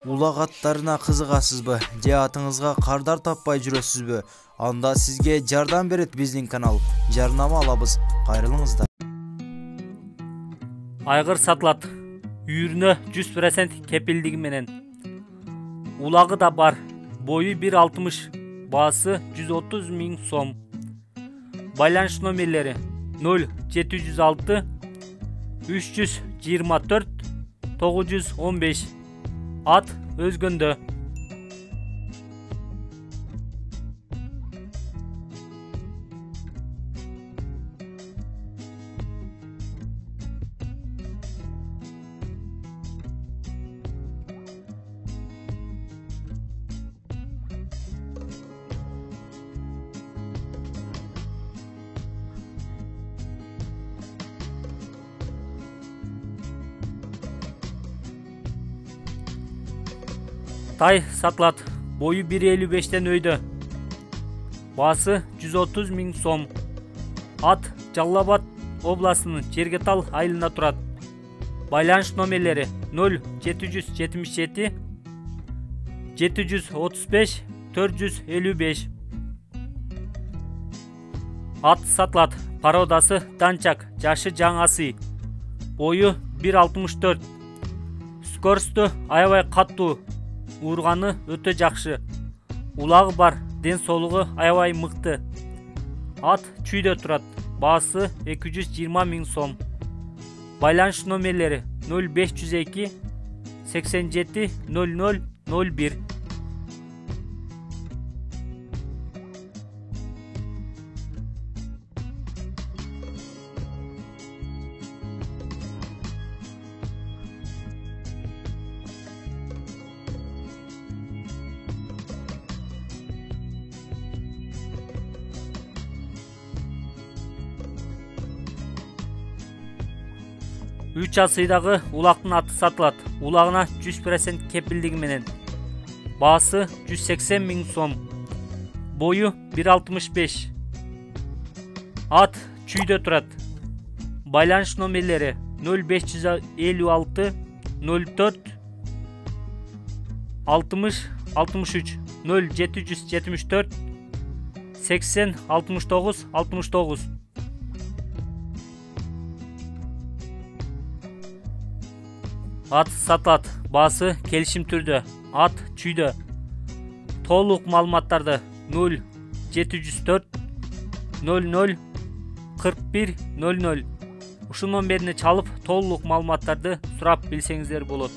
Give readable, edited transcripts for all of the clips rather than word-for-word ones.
Улак аттарына кызыгасызбы же атыңызга кардар таппай жүрөсүзбү? Анда сизге жардам берет биздин канал. Жарнама алабыз. Кайрылыңыздар. Айгыр сатылат. Үйүрүнө 100% кепилдиги менен. Улагы да бар. Бою 1.60, баасы 130 000 сом. Байланыш номерлери 0706 324 915. Ат өзгөндө. Тай сатылат. Бою 1.55-тен өйдө. Баасы 130 000 сом. Ат Жалал-Абад областынын Чергетал айылында турат. Байланыш номерлери 0777 735 455. Ат сатылат. Породасы Данчак, жашы жаңасы. Бою 1.64. Скоросту аябай каттуу. Урганы өтө жакшы. Улагы бар, ден соолугу аябай мыкты. Ат чүйдө турат. Баасы 220 000 сом. Байланыш номерлери 0502 87 00 01. Үч асыйдагы улактын аты сатылат. Улагына 100% кепилдиги менен. Баасы 180 000 сом. Бою 1.65. Ат чүйдө турат. Байланыш номерлери 0556 04 60 63 0774 80 69 69. Ат сатылат. Баасы келишим түрдө. Ат чүйдө. Толук маалыматтарды 0704 00 41 00. Ушул номерине чалып толук маалыматтарды сурап билсеңиздер болот.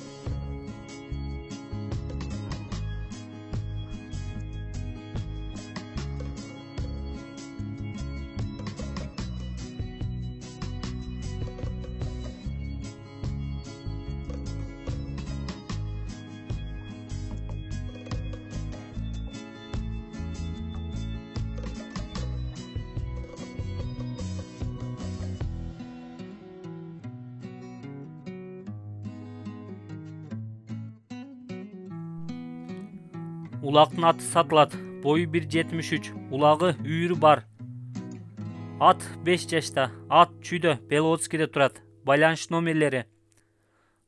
Улактын аты сатылат. Бою 1.73. Улагы үйүрү бар. Ат 5 жашта. Ат чүйдө Беловодскийде турат. Байланыш номерлери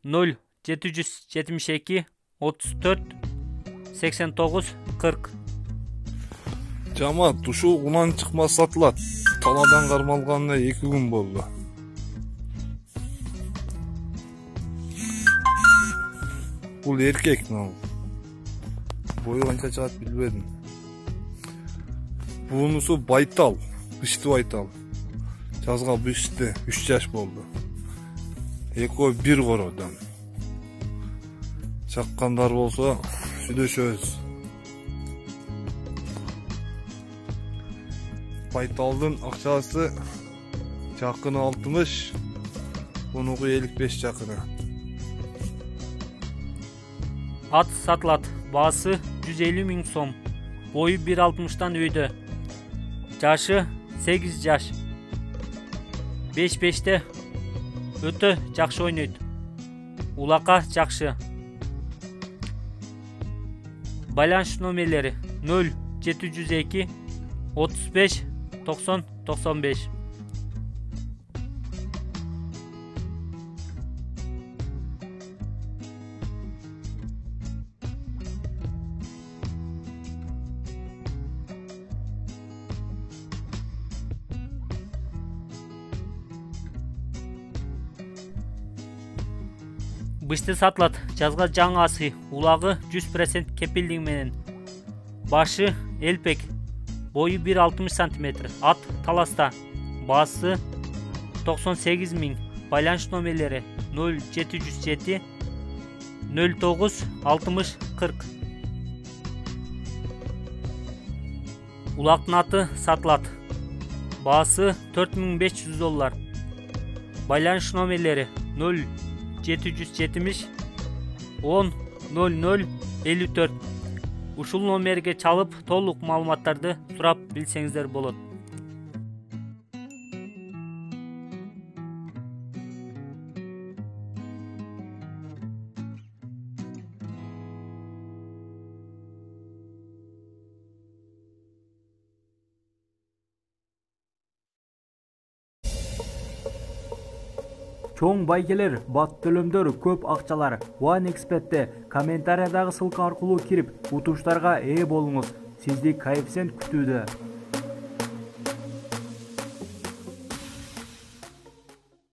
0772 34 89 40. Жамаат, ушул унан чыкма сатылат. Таладан кармалганына 2 күн болду. Бул эркек мына. Бою канча чыгат билбедим. Бунусу байтал, ышты байтал. Жазга бүштү 3 жаш болду. Экөө бир кородан. Чаккандар болсо сүйлөшөбүз. Байталдын акчасы жакыны 60, бунуку 55 жакыны. Ат сатылат. Баасы 150 000 сом. Бою 1.60-тан өйдө. Жашы 8 жаш. 5-5-те өтө жакшы ойнойт. Улакка жакшы. Байланыш номерлери 0702 35 90 95. бышты сатылат. Жазга жаңасы. Улагы 100% кепилдиги менен. Башы элпек. Бою 1,60 см. Ат таласта. Баасы 98 000. Байланыш номерлери 0707 09 60 40. Улактын аты сатылат. Баасы $4500. Байланыш номерлери 0770 10 00 54. Ушул номерге чалып толук маалыматтарды сурап билсеңиздер болот. Чоң байгелер, бат төлөмдөр, көп акчалар OneXBet'те комментариядагы ссылка аркылуу кирип, утуштарга ээ болуңуз. Сизди коэффициент күтүүдө.